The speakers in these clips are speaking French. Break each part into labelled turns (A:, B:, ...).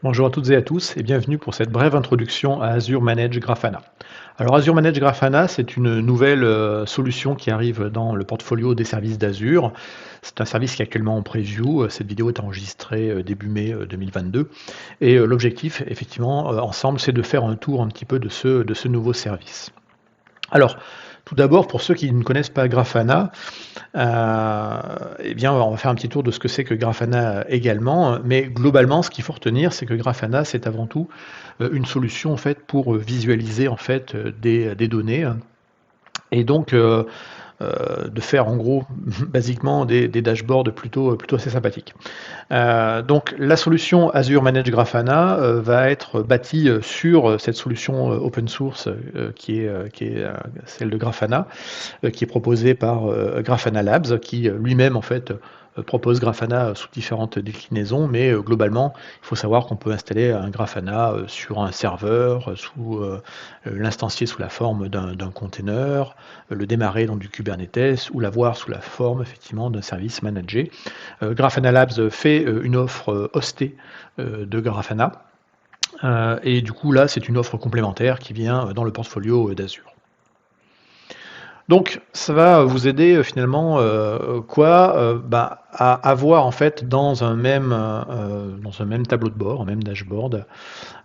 A: Bonjour à toutes et à tous et bienvenue pour cette brève introduction à Azure Manage Grafana. Alors Azure Manage Grafana, c'est une nouvelle solution qui arrive dans le portfolio des services d'Azure. C'est un service qui est actuellement en preview. Cette vidéo est enregistrée début mai 2022 et l'objectif, effectivement, ensemble, c'est de faire un tour un petit peu de ce nouveau service. Alors, tout d'abord, pour ceux qui ne connaissent pas Grafana, eh bien, on va faire un petit tour de ce que c'est que Grafana également, mais globalement, ce qu'il faut retenir, c'est que Grafana, c'est avant tout, une solution, en fait, pour, visualiser, en fait, des données, hein, et donc de faire, en gros, basiquement, des dashboards plutôt assez sympathiques. Donc la solution Azure Manage Grafana va être bâtie sur cette solution open source qui est celle de Grafana, qui est proposé par Grafana Labs, qui lui-même en fait propose Grafana sous différentes déclinaisons, mais globalement, il faut savoir qu'on peut installer un Grafana sur un serveur, sous l'instancier sous la forme d'un container, le démarrer dans du Kubernetes, ou l'avoir sous la forme effectivement d'un service managé. Grafana Labs fait une offre hostée de Grafana, et du coup là, c'est une offre complémentaire qui vient dans le portfolio d'Azure. Donc ça va vous aider finalement à avoir en fait dans un même tableau de bord, un même dashboard,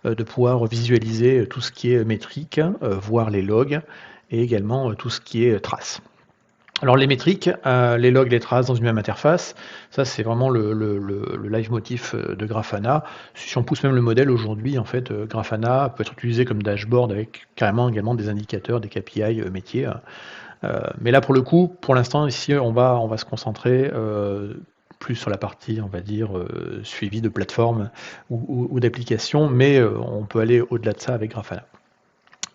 A: de pouvoir visualiser tout ce qui est métrique, voir les logs et également tout ce qui est traces. Alors les métriques, les logs, les traces dans une même interface, ça c'est vraiment le leitmotiv de Grafana. Si on pousse même le modèle aujourd'hui, en fait, Grafana peut être utilisé comme dashboard avec carrément également des indicateurs, des KPI métiers. Mais là, pour le coup, pour l'instant, ici, on va se concentrer plus sur la partie, on va dire, suivi de plateforme ou d'application, mais on peut aller au-delà de ça avec Grafana.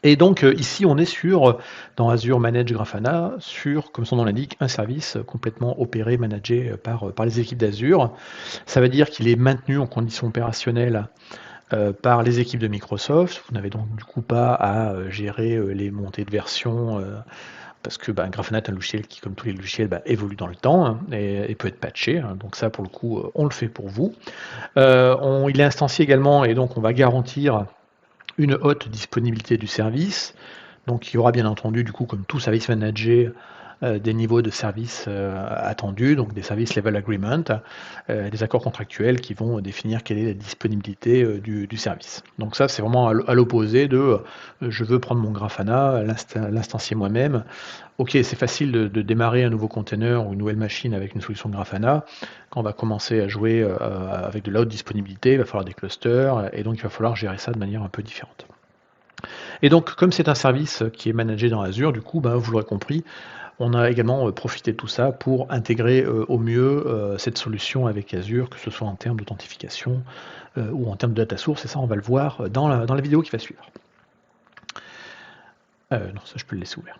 A: Et donc ici, on est dans Azure Manage Grafana, sur, comme son nom l'indique, un service complètement opéré, managé par les équipes d'Azure. Ça veut dire qu'il est maintenu en conditions opérationnelles par les équipes de Microsoft. Vous n'avez donc du coup pas à gérer les montées de version parce que Grafana est un logiciel qui, comme tous les logiciels, évolue dans le temps, hein, et peut être patché. Hein. Donc ça, pour le coup, on le fait pour vous. Il est instancié également, et donc on va garantir une haute disponibilité du service. Donc il y aura bien entendu, du coup, comme tout service managé, des niveaux de service attendus, donc des service level agreement, des accords contractuels qui vont définir quelle est la disponibilité du service. Donc ça, c'est vraiment à l'opposé de je veux prendre mon Grafana, l'instancier moi-même. Ok, c'est facile de démarrer un nouveau container ou une nouvelle machine avec une solution Grafana. Quand on va commencer à jouer avec de la haute disponibilité, il va falloir des clusters, et donc il va falloir gérer ça de manière un peu différente. Et donc, comme c'est un service qui est managé dans Azure, du coup, vous l'aurez compris, on a également profité de tout ça pour intégrer au mieux cette solution avec Azure, que ce soit en termes d'authentification ou en termes de data source, et ça, on va le voir dans la vidéo qui va suivre. Non, ça, je peux le laisser ouvert.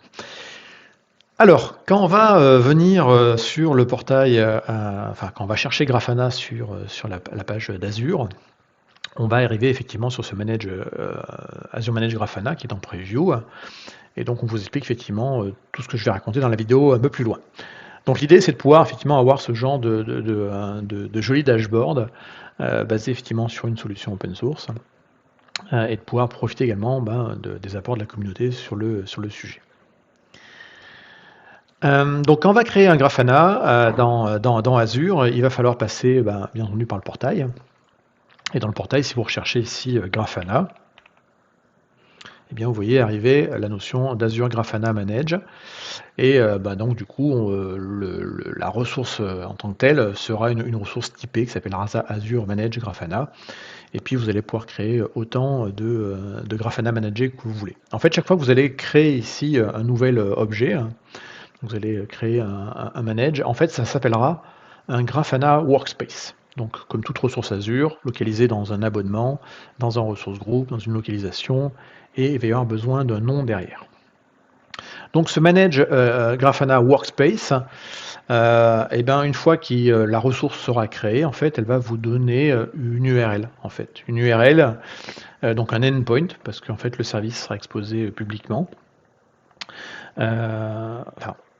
A: Alors, quand on va venir sur le portail, quand on va chercher Grafana sur la page d'Azure, on va arriver effectivement sur ce Azure Manage Grafana qui est en preview. Et donc on vous explique effectivement tout ce que je vais raconter dans la vidéo un peu plus loin. Donc l'idée, c'est de pouvoir effectivement avoir ce genre de joli dashboard basé effectivement sur une solution open source, et de pouvoir profiter également des apports de la communauté sur le sujet. Donc quand on va créer un Grafana dans Azure, il va falloir passer bien entendu par le portail. Et dans le portail, si vous recherchez ici Grafana, eh bien, vous voyez arriver la notion d'Azure Grafana Manage. Et donc du coup, la ressource en tant que telle sera une ressource typée qui s'appellera Azure Manage Grafana. Et puis vous allez pouvoir créer autant de Grafana Manager que vous voulez. En fait, chaque fois que vous allez créer ici un nouvel objet, vous allez créer un manage, en fait ça s'appellera un Grafana Workspace. Donc comme toute ressource Azure, localisée dans un abonnement, dans un ressource group, dans une localisation, et il va y avoir besoin d'un nom derrière. Donc ce manage Grafana Workspace, une fois que la ressource sera créée, en fait, elle va vous donner une URL, en fait, une URL, donc un endpoint, parce qu'en fait le service sera exposé publiquement.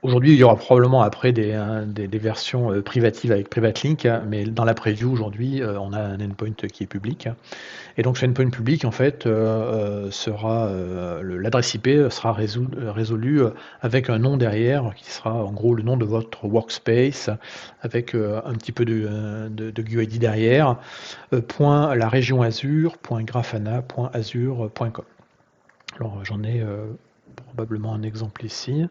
A: Aujourd'hui, il y aura probablement après des versions, privatives avec Private Link, mais dans la preview aujourd'hui, on a un endpoint qui est public. Et donc ce endpoint public en fait, sera, l'adresse IP sera résolue, avec un nom derrière qui sera en gros le nom de votre workspace avec, un petit peu de GUID derrière, point la région Azure, point Grafana, point Azure.com. Alors j'en ai, probablement un exemple ici.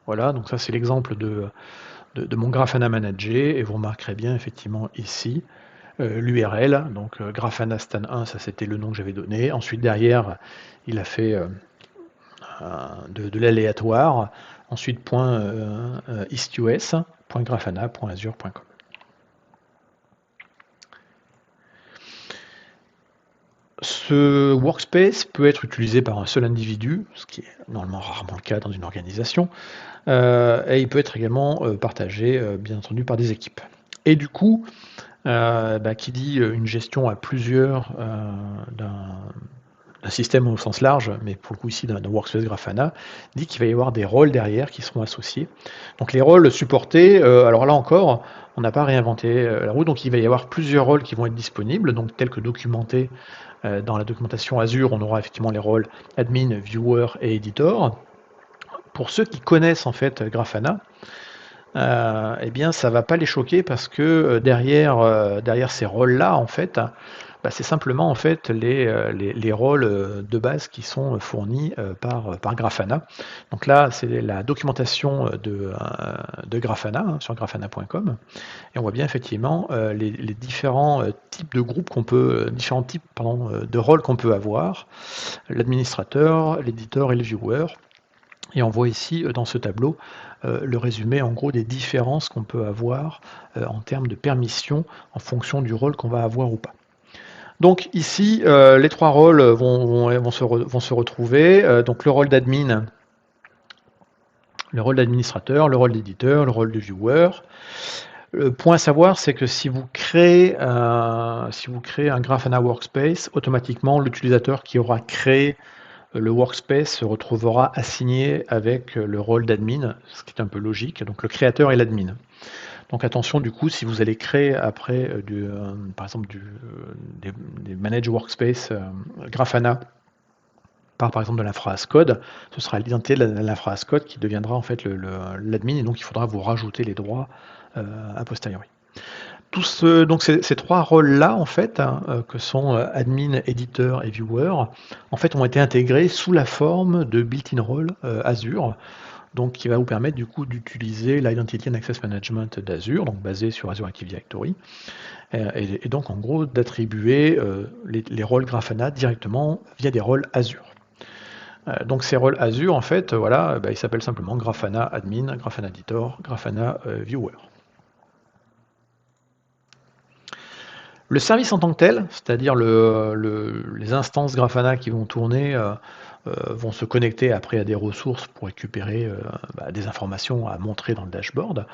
A: Voilà, donc ça c'est l'exemple de mon Grafana managé et vous remarquerez bien effectivement ici l'URL, donc Grafana Stan 1, ça c'était le nom que j'avais donné. Ensuite derrière, il a fait de l'aléatoire. Ensuite .istus, .grafana, .azure.com. Ce workspace peut être utilisé par un seul individu, ce qui est normalement rarement le cas dans une organisation, et il peut être également partagé, bien entendu, par des équipes. Et du coup, qui dit une gestion à plusieurs d'un système au sens large, mais pour le coup ici d'un workspace Grafana, dit qu'il va y avoir des rôles derrière qui seront associés. Donc les rôles supportés, alors là encore, on n'a pas réinventé la roue, donc il va y avoir plusieurs rôles qui vont être disponibles, donc tels que documentés dans la documentation Azure, on aura effectivement les rôles admin, viewer et editor. Pour ceux qui connaissent en fait Grafana, eh bien ça va pas les choquer parce que derrière ces rôles-là, en fait, c'est simplement en fait les rôles de base qui sont fournis par Grafana. Donc là, c'est la documentation de Grafana sur grafana.com et on voit bien effectivement les différents types de groupes différents types de rôles qu'on peut avoir, l'administrateur, l'éditeur et le viewer. Et on voit ici dans ce tableau le résumé en gros des différences qu'on peut avoir en termes de permission en fonction du rôle qu'on va avoir ou pas. Donc ici, les trois rôles vont se retrouver. Donc le rôle d'admin, le rôle d'administrateur, le rôle d'éditeur, le rôle de viewer. Le point à savoir, c'est que si vous créez un Grafana Workspace, automatiquement l'utilisateur qui aura créé le workspace se retrouvera assigné avec le rôle d'admin, ce qui est un peu logique, donc le créateur et l'admin. Donc attention du coup, si vous allez créer après par exemple des manage workspace Grafana par exemple de l'infra as code, ce sera l'identité de l'infra as code qui deviendra en fait l'admin et donc il faudra vous rajouter les droits a posteriori. Donc ces trois rôles-là, en fait, que sont admin, éditeur et viewer, en fait, ont été intégrés sous la forme de built-in role Azure, donc qui va vous permettre du coup d'utiliser l'Identity and Access Management d'Azure, donc basé sur Azure Active Directory, et donc en gros d'attribuer les rôles Grafana directement via des rôles Azure. Donc ces rôles Azure, en fait, voilà, ils s'appellent simplement Grafana Admin, Grafana Editor, Grafana Viewer. Le service en tant que tel, c'est-à-dire les instances Grafana qui vont tourner, vont se connecter après à des ressources pour récupérer des informations à montrer dans le dashboard.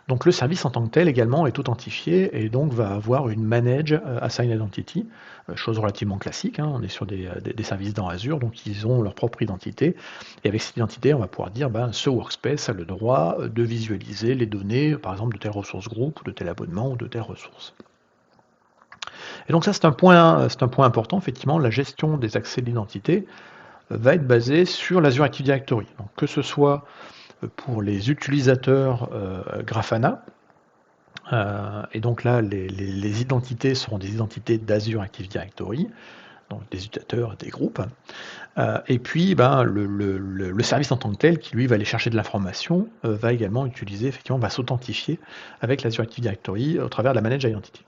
A: Donc le service en tant que tel également est authentifié et donc va avoir une manage assign identity, chose relativement classique, on est sur des services dans Azure, donc ils ont leur propre identité. Et avec cette identité, on va pouvoir dire ce workspace a le droit de visualiser les données, par exemple de telle ressource groupe, de tel abonnement ou de telle ressource. Et donc ça c'est un point important, effectivement, la gestion des accès d'identité va être basée sur l'Azure Active Directory. Donc, que ce soit pour les utilisateurs Grafana, et donc là les identités seront des identités d'Azure Active Directory, donc des utilisateurs, des groupes, et puis le service en tant que tel qui lui va aller chercher de l'information va également utiliser, effectivement, va s'authentifier avec l'Azure Active Directory au travers de la Manage Identity.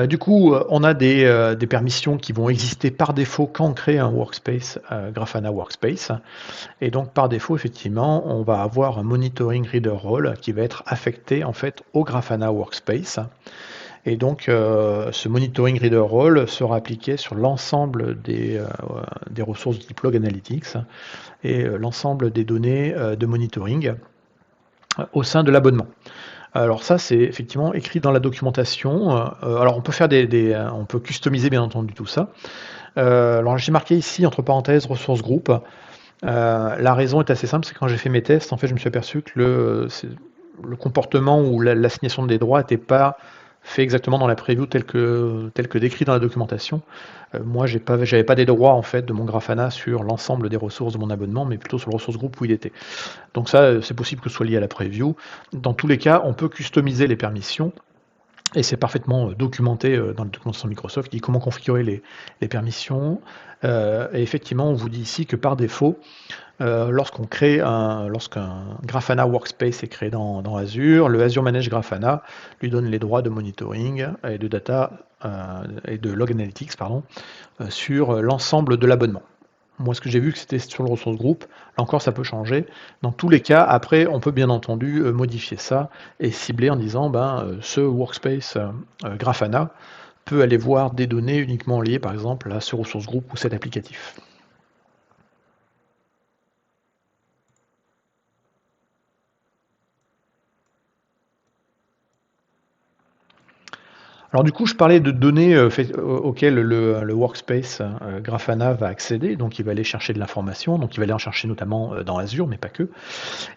A: Du coup, on a des permissions qui vont exister par défaut quand on crée un workspace, Grafana Workspace. Et donc, par défaut, effectivement, on va avoir un monitoring reader role qui va être affecté en fait au Grafana Workspace. Et donc, ce monitoring reader role sera appliqué sur l'ensemble des ressources Deep Log Analytics et l'ensemble des données de monitoring au sein de l'abonnement. Alors ça, c'est effectivement écrit dans la documentation. Alors on peut faire on peut customiser bien entendu tout ça. Alors j'ai marqué ici entre parenthèses ressources groupe. La raison est assez simple, c'est que quand j'ai fait mes tests, en fait, je me suis aperçu que le comportement ou l'assignation des droits n'était pas fait exactement dans la preview tel que décrit dans la documentation. Moi, j'avais pas des droits en fait de mon Grafana sur l'ensemble des ressources de mon abonnement, mais plutôt sur le ressource groupe où il était. Donc ça, c'est possible que ce soit lié à la preview. Dans tous les cas, on peut customiser les permissions. Et c'est parfaitement documenté dans la documentation Microsoft, qui dit comment configurer les permissions. Et effectivement, on vous dit ici que par défaut, lorsqu'un Grafana Workspace est créé dans Azure, le Azure Manage Grafana lui donne les droits de monitoring et de data et de log analytics sur l'ensemble de l'abonnement. Moi, ce que j'ai vu, que c'était sur le ressource group. Là encore, ça peut changer. Dans tous les cas, après, on peut bien entendu modifier ça et cibler en disant, ce workspace Grafana peut aller voir des données uniquement liées, par exemple, à ce ressource group ou cet applicatif. Alors du coup, je parlais de données auxquelles le workspace Grafana va accéder, donc il va aller chercher de l'information, donc il va aller en chercher notamment dans Azure, mais pas que.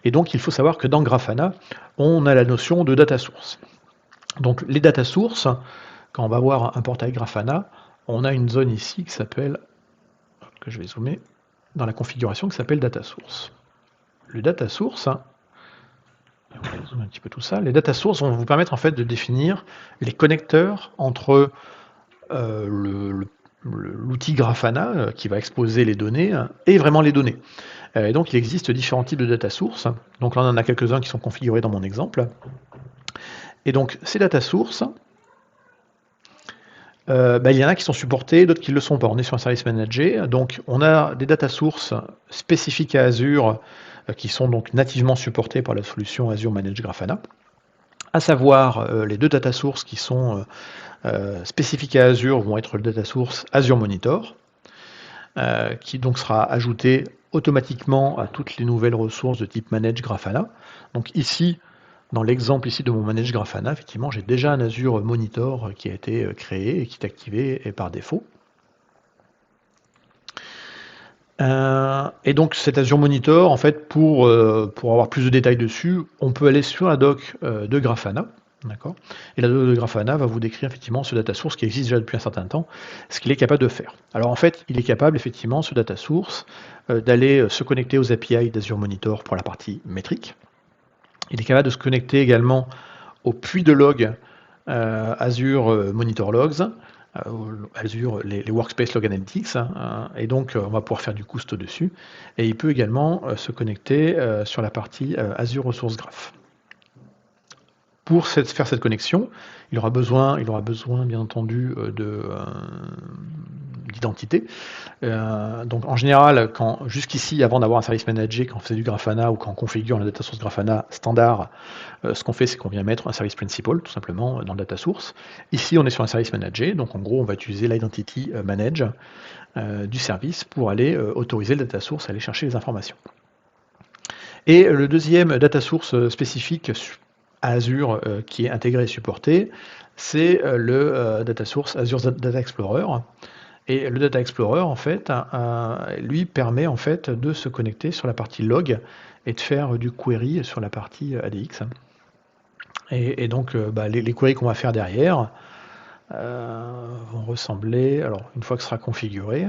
A: Et donc il faut savoir que dans Grafana, on a la notion de data source. Donc les data sources, quand on va voir un portail Grafana, on a une zone ici qui s'appelle, que je vais zoomer, dans la configuration qui s'appelle data source. Le data source, on va zoomer un petit peu tout ça, les data sources vont vous permettre en fait de définir les connecteurs entre l'outil Grafana qui va exposer les données et vraiment les données. Et donc il existe différents types de data sources. Donc là on en a quelques-uns qui sont configurés dans mon exemple. Et donc ces data sources, il y en a qui sont supportés, d'autres qui ne le sont pas. On est sur un service managé, donc on a des data sources spécifiques à Azure qui sont donc nativement supportés par la solution Azure Manage Grafana, à savoir les deux data sources qui sont spécifiques à Azure vont être le data source Azure Monitor, qui donc sera ajouté automatiquement à toutes les nouvelles ressources de type Manage Grafana. Donc ici, dans l'exemple ici de mon Manage Grafana, effectivement, j'ai déjà un Azure Monitor qui a été créé et qui est activé et par défaut. Et donc cet Azure Monitor, en fait, pour avoir plus de détails dessus, on peut aller sur la doc de Grafana. D'accord. Et la doc de Grafana va vous décrire effectivement ce data source qui existe déjà depuis un certain temps, ce qu'il est capable de faire. Alors en fait, il est capable effectivement, ce data source, d'aller se connecter aux API d'Azure Monitor pour la partie métrique. Il est capable de se connecter également au puits de log Azure Monitor Logs, Azure les Workspace Log Analytics, et donc on va pouvoir faire du custo dessus. Et il peut également se connecter sur la partie Azure Resource Graph. Pour faire cette connexion, il aura besoin bien entendu d'identité. Donc en général, jusqu'ici, avant d'avoir un service managé, quand on faisait du Grafana ou quand on configure la data source Grafana standard, ce qu'on fait, c'est qu'on vient mettre un service principal, tout simplement, dans le data source. Ici, on est sur un service managé, donc en gros, on va utiliser l'identity manage du service pour aller autoriser le data source à aller chercher les informations. Et le deuxième data source spécifique à Azure qui est intégré et supporté, c'est le data source Azure Data Explorer. Et le Data Explorer, en fait, lui permet en fait de se connecter sur la partie log et de faire du query sur la partie ADX. Et donc, les queries qu'on va faire derrière vont ressembler, alors une fois que ce sera configuré,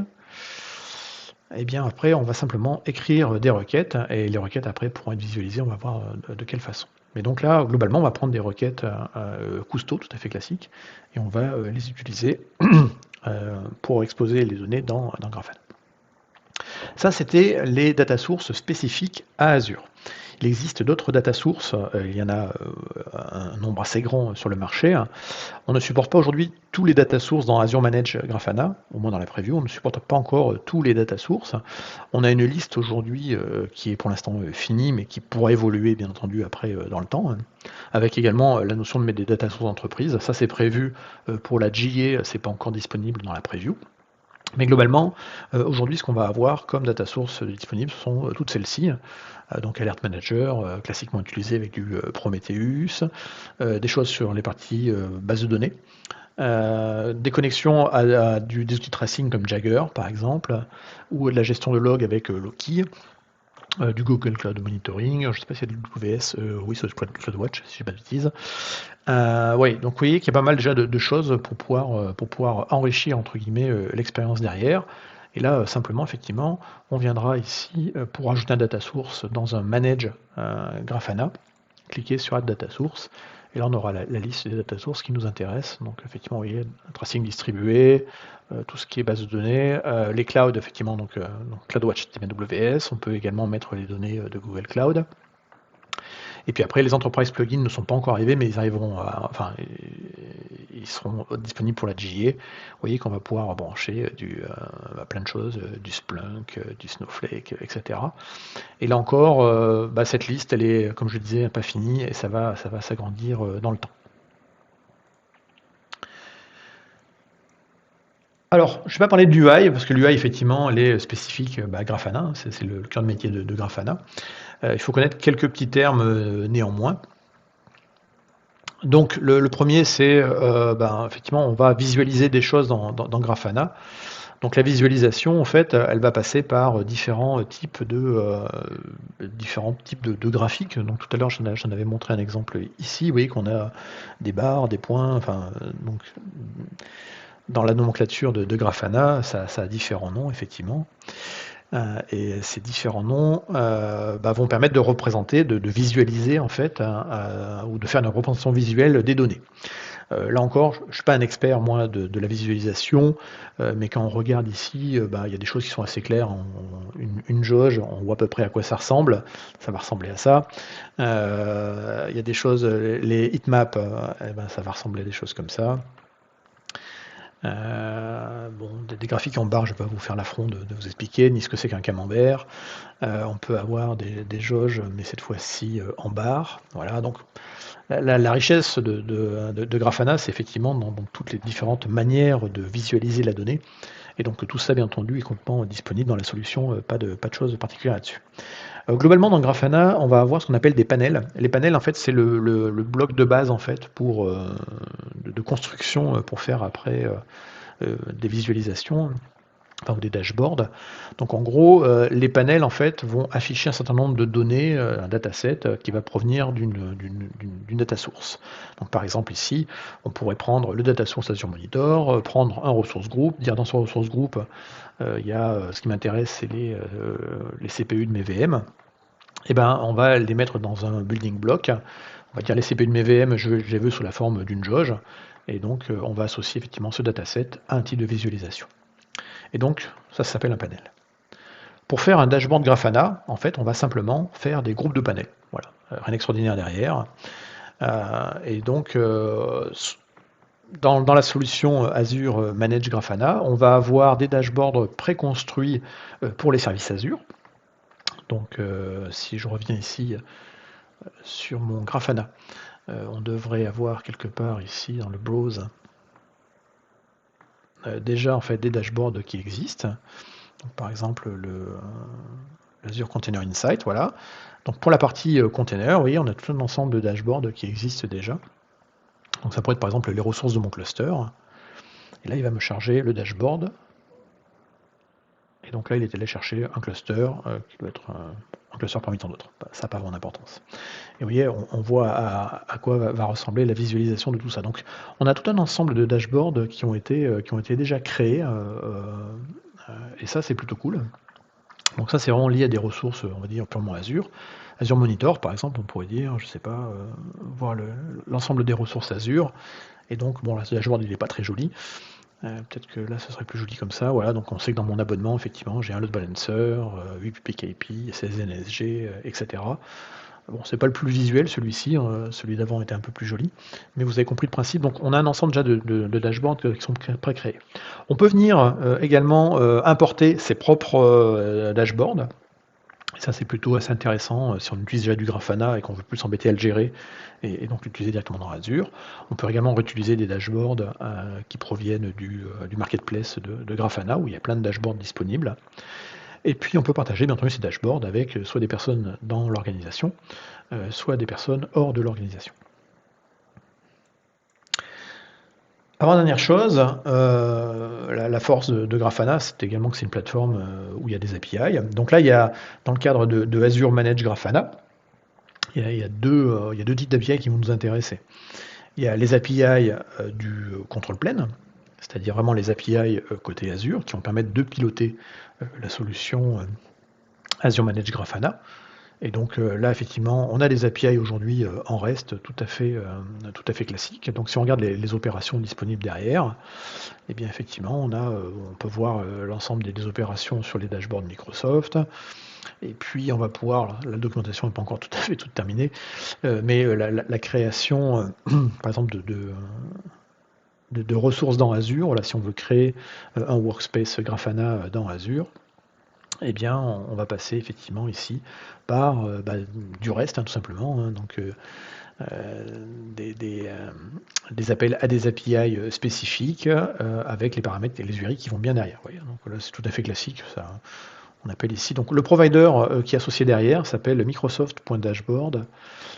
A: et bien après, on va simplement écrire des requêtes, et les requêtes après pourront être visualisées, on va voir de quelle façon. Mais donc là, globalement, on va prendre des requêtes custo, tout à fait classiques, et on va les utiliser pour exposer les données dans Grafana. Ça, c'était les data sources spécifiques à Azure. Il existe d'autres data sources, il y en a un nombre assez grand sur le marché. On ne supporte pas aujourd'hui tous les data sources dans Azure Manage Grafana, au moins dans la preview, on ne supporte pas encore tous les data sources. On a une liste aujourd'hui qui est pour l'instant finie, mais qui pourra évoluer bien entendu après dans le temps, avec également la notion de mettre des data sources d'entreprise. Ça c'est prévu pour la GA, c'est pas encore disponible dans la preview. Mais globalement, aujourd'hui, ce qu'on va avoir comme data source disponible, ce sont toutes celles-ci. Donc Alert Manager, classiquement utilisé avec du Prometheus, des choses sur les parties bases de données, Des connexions à des outils de tracing comme Jagger, par exemple, ou de la gestion de log avec Loki, du Google Cloud Monitoring, je ne sais pas s'il y a du WS, oui, c'est CloudWatch, si je ne dis pas de bêtises. Oui, donc vous voyez qu'il y a pas mal déjà de choses pour pouvoir enrichir, entre guillemets, l'expérience derrière. Et là, simplement, effectivement, on viendra ici pour ajouter un data source dans un manage Grafana, cliquer sur Add Data Source, et là on aura la liste des data sources qui nous intéressent. Donc effectivement, vous voyez, un tracing distribué, tout ce qui est base de données, les clouds, effectivement, donc CloudWatch AWS, on peut également mettre les données de Google Cloud. Et puis après, les enterprise plugins ne sont pas encore arrivés, mais ils arriveront, enfin, ils seront disponibles pour la GA. Vous voyez qu'on va pouvoir brancher plein de choses, du Splunk, du Snowflake, etc. Et là encore, cette liste, elle est, comme je le disais, pas finie, et ça va s'agrandir dans le temps. Alors, je ne vais pas parler de l'UI, parce que l'UI, effectivement, elle est spécifique Grafana, c'est le cœur de métier de Grafana. Il faut connaître quelques petits termes néanmoins. Donc, le premier, c'est, effectivement, on va visualiser des choses dans Grafana. Donc la visualisation, en fait, elle va passer par différents types de graphiques. Donc tout à l'heure, j'en avais montré un exemple ici. Vous voyez qu'on a des barres, des points. Enfin, donc dans la nomenclature de Grafana, ça a différents noms, effectivement. Et ces différents noms vont permettre de représenter, de visualiser, en fait, ou de faire une représentation visuelle des données. Là encore, je ne suis pas un expert, moi, de la visualisation, mais quand on regarde ici, il y a des choses qui sont assez claires. Une jauge, on voit à peu près à quoi ça ressemble. Ça va ressembler à ça. Il y a des choses, les heatmaps, ça va ressembler à des choses comme ça. Des graphiques en barre, je ne vais pas vous faire l'affront de vous expliquer, ni ce que c'est qu'un camembert. On peut avoir des jauges, mais cette fois-ci en barre. Voilà, donc la richesse de Grafana, c'est effectivement dans toutes les différentes manières de visualiser la donnée. Et donc tout ça, bien entendu, est complètement disponible dans la solution, pas de choses particulières là-dessus. Globalement, dans Grafana, on va avoir ce qu'on appelle des panels. Les panels, en fait, c'est le bloc de base en fait, de construction pour faire après des visualisations. Ou des dashboards. Donc en gros, les panels en fait vont afficher un certain nombre de données, un dataset qui va provenir d'une data source. Donc par exemple ici, on pourrait prendre le data source Azure Monitor, prendre un resource group, dire dans ce resource group, il y a ce qui m'intéresse, c'est les CPU de mes VM. Et on va les mettre dans un building block. On va dire les CPU de mes VM, je les veux sous la forme d'une jauge. Et donc on va associer effectivement ce dataset à un type de visualisation. Et donc, ça s'appelle un panel. Pour faire un dashboard Grafana, en fait, on va simplement faire des groupes de panels. Voilà, rien d'extraordinaire derrière. Et donc, dans la solution Azure Manage Grafana, on va avoir des dashboards préconstruits pour les services Azure. Donc, si je reviens ici sur mon Grafana, on devrait avoir quelque part ici dans le browse déjà en fait des dashboards qui existent. Donc, par exemple, l'Azure Container Insight, voilà. Donc pour la partie container, vous voyez, on a tout un ensemble de dashboards qui existent déjà. Donc ça pourrait être par exemple les ressources de mon cluster. Et là, il va me charger le dashboard. Et donc là, il est allé chercher un cluster qui doit être un cluster parmi tant d'autres. Ça n'a pas vraiment d'importance. Et vous voyez, on voit à quoi va ressembler la visualisation de tout ça. Donc on a tout un ensemble de dashboards qui ont été déjà créés. Et ça, c'est plutôt cool. Donc ça, c'est vraiment lié à des ressources, on va dire, purement Azure. Azure Monitor, par exemple, on pourrait dire, je ne sais pas, voir l'ensemble des ressources Azure. Et donc, bon, là, ce dashboard, il n'est pas très joli. Peut-être que là, ce serait plus joli comme ça. Voilà, donc on sait que dans mon abonnement, effectivement, j'ai un load balancer, 8 PKIP, 16 NSG, etc. Bon, c'est pas le plus visuel, celui-ci. Celui d'avant était un peu plus joli. Mais vous avez compris le principe. Donc, on a un ensemble déjà de dashboards qui sont pré-créés. On peut venir également importer ses propres dashboards. Et ça, c'est plutôt assez intéressant si on utilise déjà du Grafana et qu'on veut plus s'embêter à le gérer et donc l'utiliser directement dans Azure. On peut également réutiliser des dashboards qui proviennent du marketplace de Grafana où il y a plein de dashboards disponibles. Et puis on peut partager bien entendu ces dashboards avec soit des personnes dans l'organisation, soit des personnes hors de l'organisation. Avant-dernière chose, la force de Grafana, c'est également que c'est une plateforme, où il y a des API. Donc là, il y a dans le cadre de Azure Managed Grafana, il y a 2 types d'API qui vont nous intéresser. Il y a les API, du control plane, c'est-à-dire vraiment les API, côté Azure, qui vont permettre de piloter, la solution, Azure Managed Grafana. Et donc là, effectivement, on a des API aujourd'hui en REST tout à fait classiques. Donc si on regarde les opérations disponibles derrière, eh bien effectivement, on peut voir l'ensemble des opérations sur les dashboards Microsoft. Et puis on va pouvoir, la documentation n'est pas encore tout à fait toute terminée, mais la création, par exemple, de ressources dans Azure. Là, si on veut créer un workspace Grafana dans Azure, eh bien, on va passer effectivement ici par du REST, hein, tout simplement. Hein, donc, des, des, euh, des appels à des API spécifiques avec les paramètres et les URI qui vont bien derrière. Voyez. Donc là, c'est tout à fait classique. Ça, on appelle ici. Donc, le provider qui est associé derrière s'appelle Microsoft.dashboard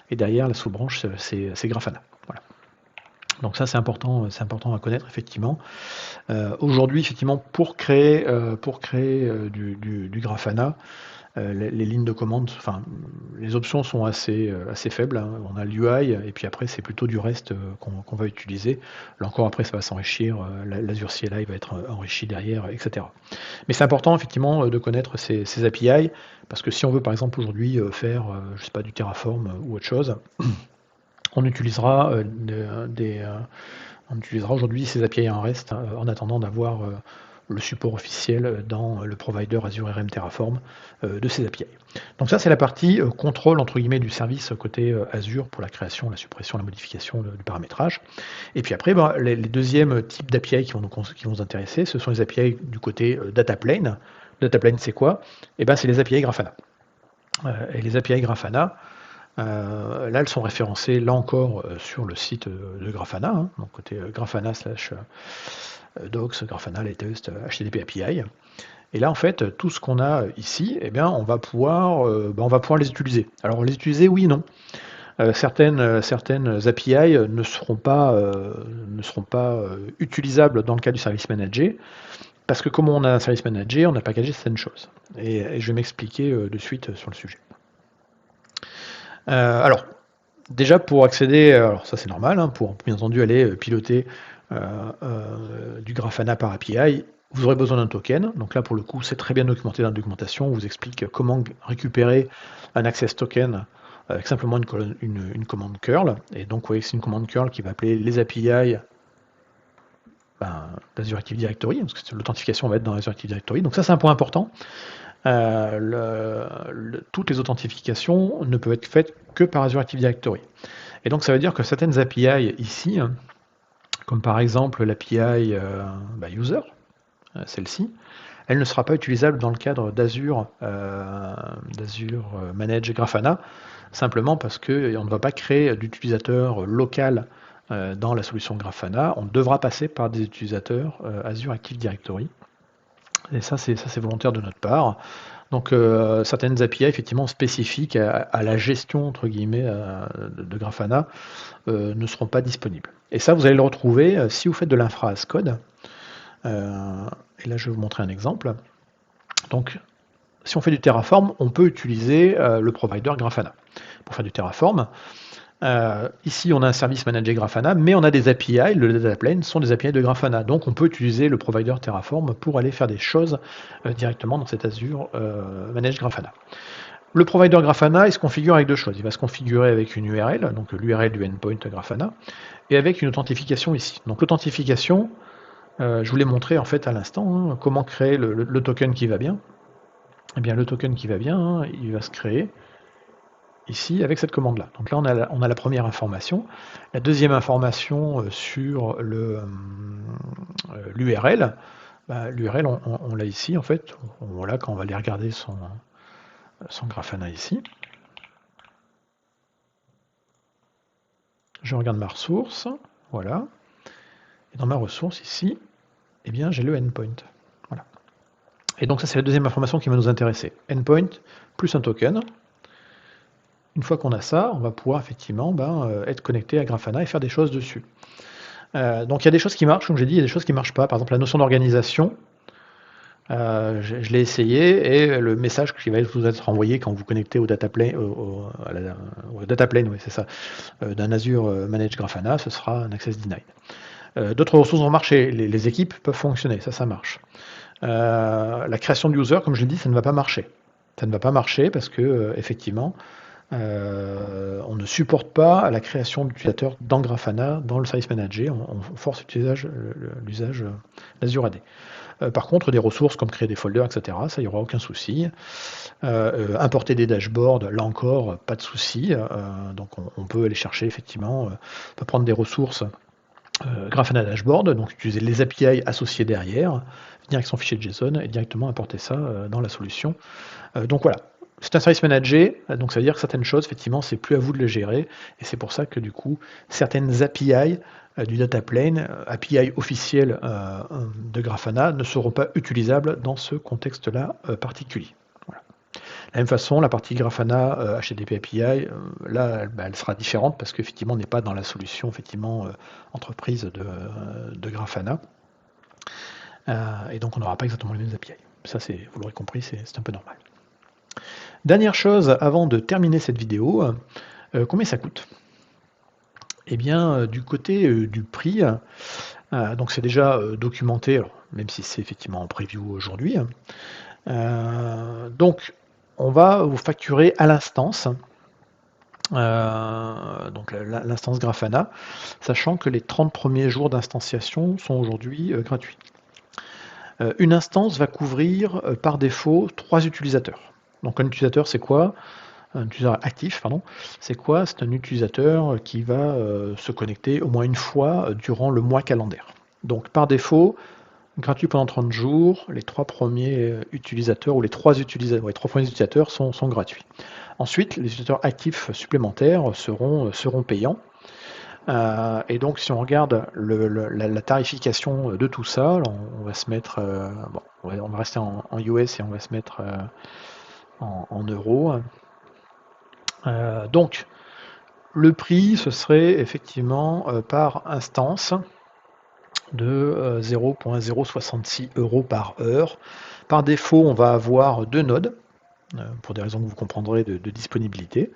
A: et derrière, la sous-branche, c'est Grafana. Voilà. Donc ça, c'est important à connaître, effectivement. Aujourd'hui, effectivement, pour créer du Grafana, les lignes de commande, enfin, les options sont assez faibles, hein. On a l'UI et puis après, c'est plutôt du reste qu'on va utiliser. Là encore, après, ça va s'enrichir. L'Azure CLI va être enrichi derrière, etc. Mais c'est important, effectivement, de connaître ces API parce que si on veut, par exemple, aujourd'hui faire, je sais pas, du Terraform ou autre chose, on utilisera on utilisera aujourd'hui ces API en REST en attendant d'avoir le support officiel dans le provider Azure RM Terraform de ces API. Donc ça, c'est la partie contrôle entre guillemets du service côté Azure pour la création, la suppression, la modification du paramétrage. Et puis après, les deuxièmes types d'API qui vont nous intéresser, ce sont les API du côté data plane. Data plane, c'est quoi? Eh ben, c'est les API Grafana. Et les API Grafana, là, elles sont référencées, là encore, sur le site de Grafana, hein, donc côté Grafana / docs, Grafana latest, HTTP API. Et là, en fait, tout ce qu'on a ici, eh bien, on va pouvoir les utiliser. Alors, les utiliser, oui et non. Certaines API ne seront pas utilisables dans le cas du service manager, parce que comme on a un service manager, on a packagé certaines choses. Et je vais m'expliquer de suite sur le sujet. Alors, déjà pour accéder, alors ça c'est normal, hein, pour bien entendu aller piloter du Grafana par API, vous aurez besoin d'un token. Donc là pour le coup c'est très bien documenté dans la documentation, on vous explique comment récupérer un access token avec simplement une commande curl. Et donc vous voyez que c'est une commande curl qui va appeler les API d'Azure Active Directory, parce que l'authentification va être dans Azure Active Directory. Donc ça c'est un point important. Toutes les authentifications ne peuvent être faites que par Azure Active Directory. Et donc ça veut dire que certaines API ici, comme par exemple l'API user, celle-ci, elle ne sera pas utilisable dans le cadre d'Azure Managed Grafana, simplement parce qu'on ne va pas créer d'utilisateur local dans la solution Grafana, on devra passer par des utilisateurs Azure Active Directory. Et ça, c'est volontaire de notre part. Donc certaines API effectivement spécifiques à la gestion entre guillemets de Grafana ne seront pas disponibles. Et ça, vous allez le retrouver si vous faites de l'infra as code. Et là, je vais vous montrer un exemple. Donc, si on fait du Terraform, on peut utiliser le provider Grafana pour faire du Terraform. Ici, on a un service managé Grafana, mais on a des API, le data plane sont des API de Grafana. Donc, on peut utiliser le provider Terraform pour aller faire des choses directement dans cet Azure Managed Grafana. Le provider Grafana, il se configure avec deux choses. Il va se configurer avec une URL, donc l'URL du endpoint Grafana, et avec une authentification ici. Donc, l'authentification, je vous l'ai montré en fait à l'instant, hein, comment créer le token qui va bien. Eh bien, le token qui va bien, hein, il va se créer ici avec cette commande là. Donc là on a la première information. La deuxième information sur l'URL, l'URL on l'a ici en fait. Voilà, quand on va aller regarder son Grafana ici. Je regarde ma ressource, voilà. Et dans ma ressource ici, eh bien j'ai le endpoint. Voilà. Et donc ça c'est la deuxième information qui va nous intéresser. Endpoint plus un token. Une fois qu'on a ça, on va pouvoir effectivement être connecté à Grafana et faire des choses dessus. Donc il y a des choses qui marchent, comme j'ai dit, il y a des choses qui ne marchent pas. Par exemple, la notion d'organisation, je l'ai essayé et le message qui va vous être envoyé quand vous connectez au data plane, au data plane, oui, c'est ça, d'un Azure Managed Grafana, ce sera un access denied. D'autres ressources vont marcher, les équipes peuvent fonctionner, ça marche. La création de user, comme je l'ai dit, ça ne va pas marcher. Ça ne va pas marcher parce que effectivement, on ne supporte pas la création d'utilisateurs dans Grafana, dans le Service Manager, on force l'usage d'Azure AD. Par contre, des ressources comme créer des folders, etc., ça, il n'y aura aucun souci. Importer des dashboards, là encore, pas de souci. Donc on peut aller chercher, effectivement, on peut prendre des ressources Grafana Dashboard, donc utiliser les API associés derrière, venir avec son fichier JSON et directement importer ça dans la solution. Donc voilà, c'est un service manager, donc ça veut dire que certaines choses, effectivement, c'est plus à vous de les gérer, et c'est pour ça que du coup, certaines API du data plane, API officielles de Grafana, ne seront pas utilisables dans ce contexte-là particulier. Voilà. De la même façon, la partie Grafana HTTP API, là, elle sera différente parce qu'effectivement, on n'est pas dans la solution effectivement entreprise de Grafana, et donc on n'aura pas exactement les mêmes API. Ça, vous l'aurez compris, c'est un peu normal. Dernière chose, avant de terminer cette vidéo, combien ça coûte? Eh bien, du côté du prix, donc c'est déjà documenté, alors, même si c'est effectivement en preview aujourd'hui. Donc, on va vous facturer à l'instance, donc l'instance Grafana, sachant que les 30 premiers jours d'instanciation sont aujourd'hui gratuits. Une instance va couvrir par défaut 3 utilisateurs. Donc un utilisateur, c'est quoi? Un utilisateur actif, pardon, c'est quoi? C'est un utilisateur qui va se connecter au moins une fois durant le mois calendaire. Donc par défaut, gratuit pendant 30 jours, les 3 premiers utilisateurs ou les 3 premiers utilisateurs sont gratuits. Ensuite, les utilisateurs actifs supplémentaires seront payants. Et donc si on regarde la tarification de tout ça, on va se mettre, on va rester en US et on va se mettre en euros. Donc le prix, ce serait effectivement par instance de 0,066 € par heure. Par défaut, on va avoir 2 nodes, pour des raisons que vous comprendrez de disponibilité.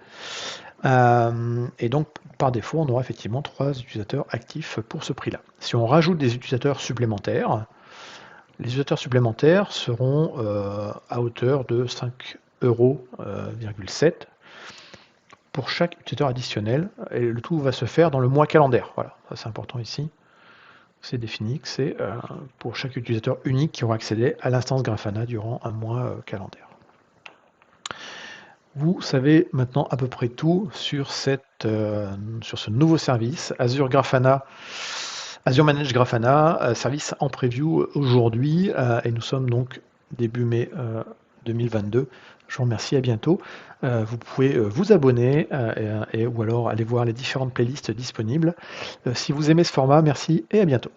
A: Et donc, par défaut, on aura effectivement 3 utilisateurs actifs pour ce prix-là. Si on rajoute des utilisateurs supplémentaires, les utilisateurs supplémentaires seront à hauteur de 5,7 € pour chaque utilisateur additionnel, et le tout va se faire dans le mois calendaire. Voilà, ça c'est important ici. C'est défini que c'est pour chaque utilisateur unique qui aura accédé à l'instance Grafana durant un mois calendaire. Vous savez maintenant à peu près tout sur ce nouveau service, Azure Grafana, Azure Managed Grafana, service en preview aujourd'hui, et nous sommes donc début mai 2022. Je vous remercie, à bientôt. Vous pouvez vous abonner ou alors aller voir les différentes playlists disponibles. Si vous aimez ce format, merci et à bientôt.